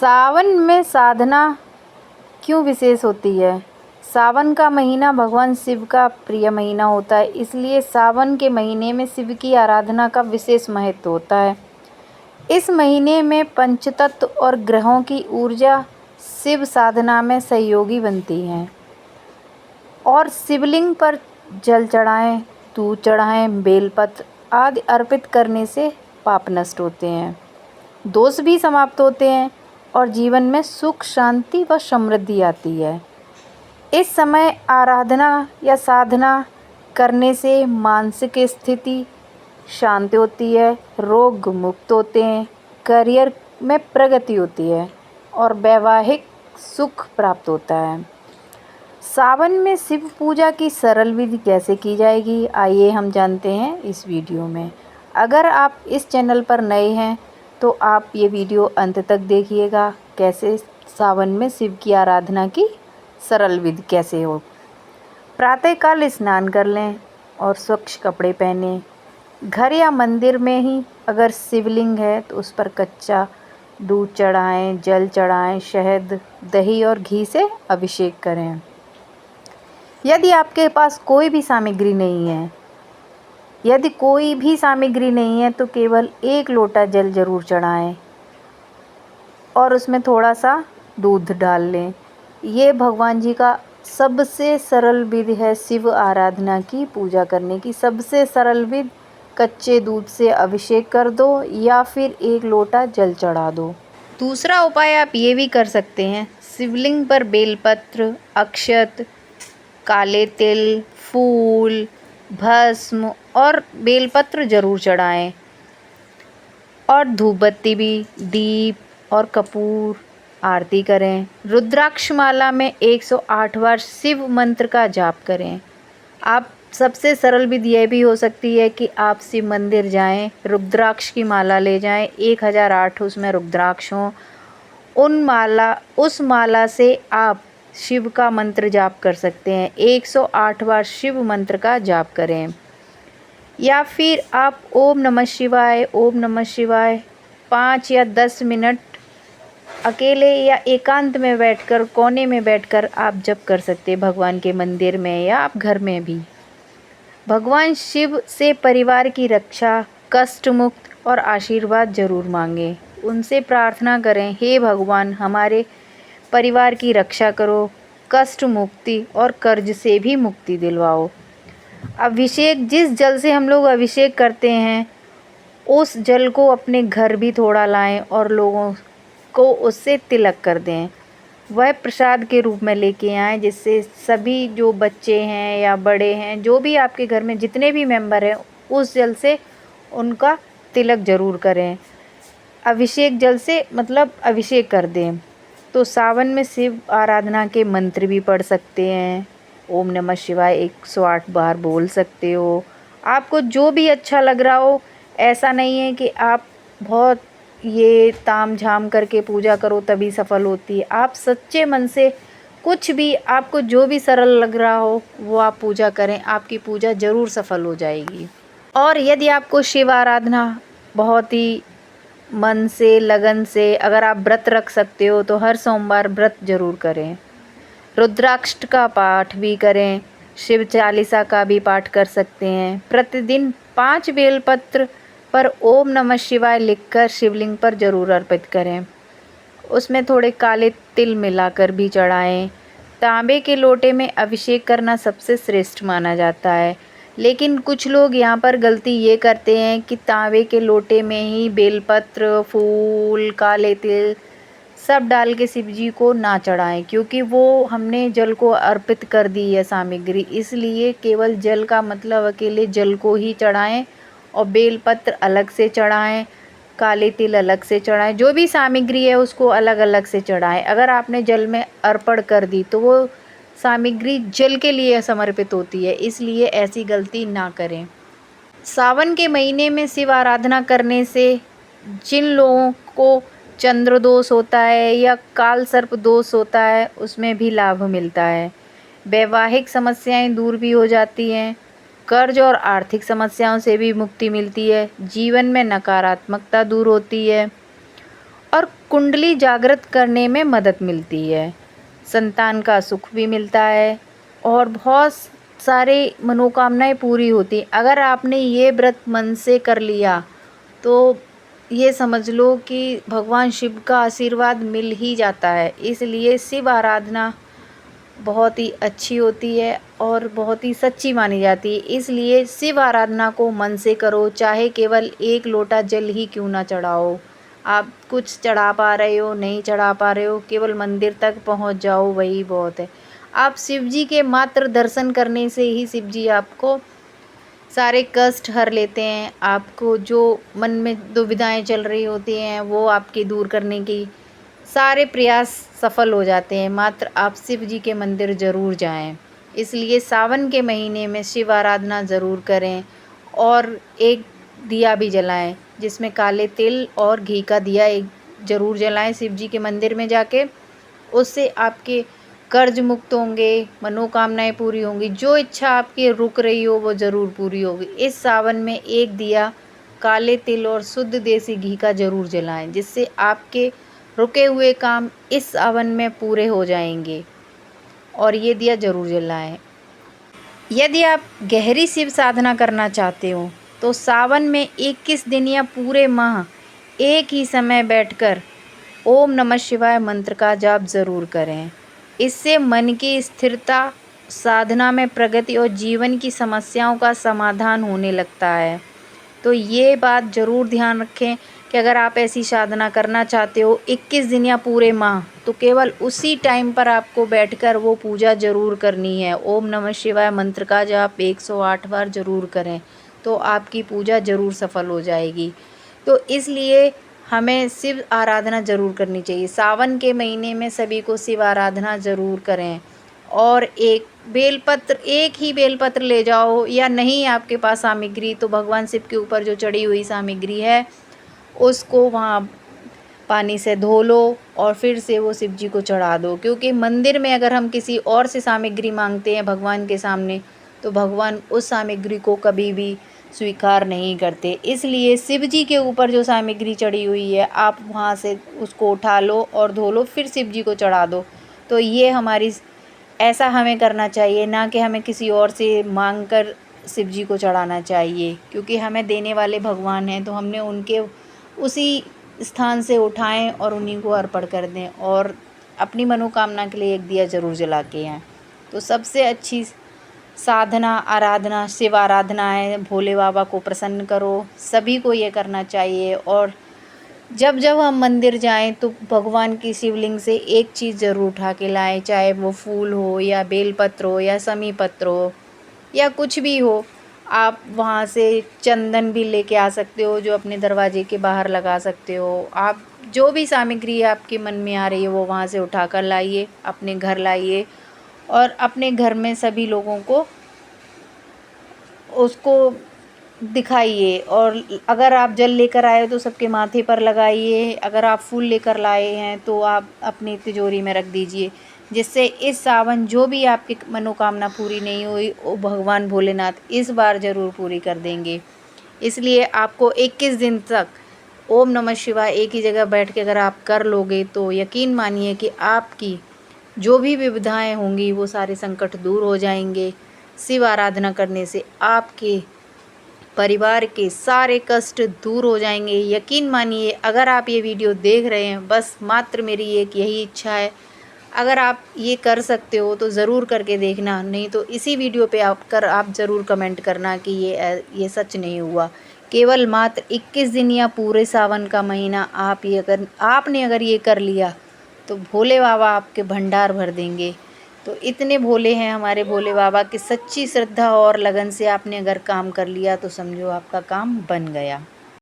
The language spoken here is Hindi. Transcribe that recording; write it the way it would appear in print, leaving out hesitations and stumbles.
सावन में साधना क्यों विशेष होती है? सावन का महीना भगवान शिव का प्रिय महीना होता है, इसलिए सावन के महीने में शिव की आराधना का विशेष महत्व होता है। इस महीने में पंचतत्व और ग्रहों की ऊर्जा शिव साधना में सहयोगी बनती हैं और शिवलिंग पर जल चढ़ाएं, दूध चढ़ाएं, बेलपत्र आदि अर्पित करने से पाप नष्ट होते हैं, दोष भी समाप्त होते हैं और जीवन में सुख, शांति व समृद्धि आती है। इस समय आराधना या साधना करने से मानसिक स्थिति शांत होती है, रोग मुक्त होते हैं, करियर में प्रगति होती है और वैवाहिक सुख प्राप्त होता है। सावन में शिव पूजा की सरल विधि कैसे की जाएगी, आइए हम जानते हैं इस वीडियो में। अगर आप इस चैनल पर नए हैं तो आप ये वीडियो अंत तक देखिएगा। कैसे सावन में शिव की आराधना की सरल विधि कैसे हो। प्रातःकाल स्नान कर लें और स्वच्छ कपड़े पहने। घर या मंदिर में ही अगर शिवलिंग है तो उस पर कच्चा दूध चढ़ाएं, जल चढ़ाएं, शहद, दही और घी से अभिषेक करें। यदि आपके पास कोई भी सामग्री नहीं है तो केवल 1 लोटा जल जरूर चढ़ाएं और उसमें थोड़ा सा दूध डाल लें। ये भगवान जी का सबसे सरल विधि है। शिव आराधना की पूजा करने की सबसे सरल विधि कच्चे दूध से अभिषेक कर दो या फिर 1 लोटा जल चढ़ा दो। दूसरा उपाय आप ये भी कर सकते हैं, शिवलिंग पर बेलपत्र, अक्षत, काले तिल, फूल, भस्म और बेलपत्र जरूर चढ़ाएं और धूप बत्ती भी, दीप और कपूर आरती करें। रुद्राक्ष माला में 108 बार शिव मंत्र का जाप करें। आप सबसे सरल विधि यह भी हो सकती है कि आप शिव मंदिर जाएं, रुद्राक्ष की माला ले जाएं, 1008 उसमें रुद्राक्ष हों। उस माला से आप शिव का मंत्र जाप कर सकते हैं। 108 बार शिव मंत्र का जाप करें या फिर आप ओम नमः शिवाय 5 या 10 मिनट अकेले या एकांत में बैठकर, कोने में बैठकर आप जप कर सकते हैं, भगवान के मंदिर में या आप घर में भी। भगवान शिव से परिवार की रक्षा, कष्ट मुक्त और आशीर्वाद जरूर मांगें। उनसे प्रार्थना करें, हे भगवान हमारे परिवार की रक्षा करो, कष्ट मुक्ति और कर्ज से भी मुक्ति दिलवाओ। अभिषेक, जिस जल से हम लोग अभिषेक करते हैं उस जल को अपने घर भी थोड़ा लाएं और लोगों को उससे तिलक कर दें। वह प्रसाद के रूप में लेके आएँ, जिससे सभी जो बच्चे हैं या बड़े हैं, जो भी आपके घर में जितने भी मेंबर हैं, उस जल से उनका तिलक ज़रूर करें। अभिषेक जल से मतलब अभिषेक कर दें। तो सावन में शिव आराधना के मंत्र भी पढ़ सकते हैं। ओम नमः शिवाय 108 बार बोल सकते हो। आपको जो भी अच्छा लग रहा हो, ऐसा नहीं है कि आप बहुत ये ताम झाम करके पूजा करो तभी सफल होती है। आप सच्चे मन से कुछ भी, आपको जो भी सरल लग रहा हो वो आप पूजा करें, आपकी पूजा ज़रूर सफल हो जाएगी। और यदि आपको शिव आराधना बहुत ही मन से, लगन से, अगर आप व्रत रख सकते हो तो हर सोमवार व्रत जरूर करें। रुद्राक्ष का पाठ भी करें, शिव चालीसा का भी पाठ कर सकते हैं। प्रतिदिन 5 बेलपत्र पर ओम नमः शिवाय लिखकर शिवलिंग पर जरूर अर्पित करें। उसमें थोड़े काले तिल मिलाकर भी चढ़ाएं। तांबे के लोटे में अभिषेक करना सबसे श्रेष्ठ माना जाता है, लेकिन कुछ लोग यहाँ पर गलती ये करते हैं कि तांबे के लोटे में ही बेलपत्र, फूल, काले तिल सब डाल के शिव जी को ना चढ़ाएं, क्योंकि वो हमने जल को अर्पित कर दी है सामग्री। इसलिए केवल जल का मतलब अकेले जल को ही चढ़ाएं और बेलपत्र अलग से चढ़ाएं, काले तिल अलग से चढ़ाएं, जो भी सामग्री है उसको अलग अलग से चढ़ाएं। अगर आपने जल में अर्पण कर दी तो वो सामग्री जल के लिए समर्पित होती है, इसलिए ऐसी गलती ना करें। सावन के महीने में शिव आराधना करने से जिन लोगों को चंद्र दोष होता है या काल सर्प दोष होता है उसमें भी लाभ मिलता है। वैवाहिक समस्याएं दूर भी हो जाती हैं, कर्ज और आर्थिक समस्याओं से भी मुक्ति मिलती है, जीवन में नकारात्मकता दूर होती है और कुंडली जागृत करने में मदद मिलती है। संतान का सुख भी मिलता है और बहुत सारे मनोकामनाएं पूरी होती। अगर आपने ये व्रत मन से कर लिया तो ये समझ लो कि भगवान शिव का आशीर्वाद मिल ही जाता है। इसलिए शिव आराधना बहुत ही अच्छी होती है और बहुत ही सच्ची मानी जाती है। इसलिए शिव आराधना को मन से करो, चाहे केवल 1 लोटा जल ही क्यों ना चढ़ाओ। आप कुछ चढ़ा पा रहे हो, नहीं चढ़ा पा रहे हो, केवल मंदिर तक पहुंच जाओ, वही बहुत है। आप शिव जी के मात्र दर्शन करने से ही शिव जी आपको सारे कष्ट हर लेते हैं। आपको जो मन में दुविधाएं चल रही होती हैं वो आपकी दूर करने की सारे प्रयास सफल हो जाते हैं। मात्र आप शिव जी के मंदिर ज़रूर जाएं। इसलिए सावन के महीने में शिव आराधना ज़रूर करें और एक दिया भी जलाएं, जिसमें काले तिल और घी का दिया एक ज़रूर जलाएं शिव जी के मंदिर में जाके। उससे आपके कर्ज मुक्त होंगे, मनोकामनाएं पूरी होंगी, जो इच्छा आपकी रुक रही हो वो ज़रूर पूरी होगी। इस सावन में एक दिया काले तिल और शुद्ध देसी घी का ज़रूर जलाएं, जिससे आपके रुके हुए काम इस सावन में पूरे हो जाएंगे। और ये दिया ज़रूर जलाएं। यदि आप गहरी शिव साधना करना चाहते हो तो सावन में 21 दिन या पूरे माह एक ही समय बैठकर ओम नमः शिवाय मंत्र का जाप ज़रूर करें। इससे मन की स्थिरता, साधना में प्रगति और जीवन की समस्याओं का समाधान होने लगता है। तो ये बात ज़रूर ध्यान रखें कि अगर आप ऐसी साधना करना चाहते हो 21 दिन या पूरे माह, तो केवल उसी टाइम पर आपको बैठकर वो पूजा ज़रूर करनी है। ओम नमः शिवाय मंत्र का जाप 108 बार ज़रूर करें, तो आपकी पूजा ज़रूर सफल हो जाएगी। तो इसलिए हमें शिव आराधना ज़रूर करनी चाहिए। सावन के महीने में सभी को शिव आराधना ज़रूर करें। और एक ही बेलपत्र ले जाओ, या नहीं आपके पास सामग्री तो भगवान शिव के ऊपर जो चढ़ी हुई सामग्री है उसको वहाँ पानी से धो लो और फिर से वो शिव जी को चढ़ा दो। क्योंकि मंदिर में अगर हम किसी और से सामग्री मांगते हैं भगवान के सामने, तो भगवान उस सामग्री को कभी भी स्वीकार नहीं करते। इसलिए शिव जी के ऊपर जो सामग्री चढ़ी हुई है आप वहाँ से उसको उठा लो और धो लो, फिर शिव जी को चढ़ा दो। तो ये ऐसा हमें करना चाहिए, ना कि हमें किसी और से मांग कर शिव जी को चढ़ाना चाहिए। क्योंकि हमें देने वाले भगवान हैं, तो हमने उनके उसी स्थान से उठाएं और उन्हीं को अर्पण कर दें और अपनी मनोकामना के लिए एक दिया ज़रूर जला के आएँ। तो सबसे अच्छी साधना आराधना शिव आराधना है। भोले बाबा को प्रसन्न करो, सभी को ये करना चाहिए। और जब जब हम मंदिर जाएं तो भगवान की शिवलिंग से एक चीज़ ज़रूर उठा के लाएं, चाहे वो फूल हो या बेलपत्र हो या समी पत्र हो या कुछ भी हो। आप वहाँ से चंदन भी लेके आ सकते हो, जो अपने दरवाजे के बाहर लगा सकते हो। आप जो भी सामग्री आपके मन में आ रही है वो वहाँ से उठा कर लाइए, अपने घर लाइए और अपने घर में सभी लोगों को उसको दिखाइए। और अगर आप जल लेकर आए तो सबके माथे पर लगाइए। अगर आप फूल लेकर लाए हैं तो आप अपनी तिजोरी में रख दीजिए, जिससे इस सावन जो भी आपकी मनोकामना पूरी नहीं हुई वो भगवान भोलेनाथ इस बार ज़रूर पूरी कर देंगे। इसलिए आपको 21 दिन तक ओम नमः शिवाय एक ही जगह बैठ के अगर आप कर लोगे तो यकीन मानिए कि आपकी जो भी विविधाएं होंगी वो सारे संकट दूर हो जाएंगे। शिव आराधना करने से आपके परिवार के सारे कष्ट दूर हो जाएंगे। यकीन मानिए, अगर आप ये वीडियो देख रहे हैं, बस मात्र मेरी एक यही इच्छा है, अगर आप ये कर सकते हो तो ज़रूर करके देखना। नहीं तो इसी वीडियो पे आप ज़रूर कमेंट करना कि ये सच नहीं हुआ। केवल मात्र 21 दिन या पूरे सावन का महीना आपने अगर ये कर लिया तो भोले बाबा आपके भंडार भर देंगे। तो इतने भोले हैं हमारे भोले बाबा कि सच्ची श्रद्धा और लगन से आपने अगर काम कर लिया तो समझो आपका काम बन गया।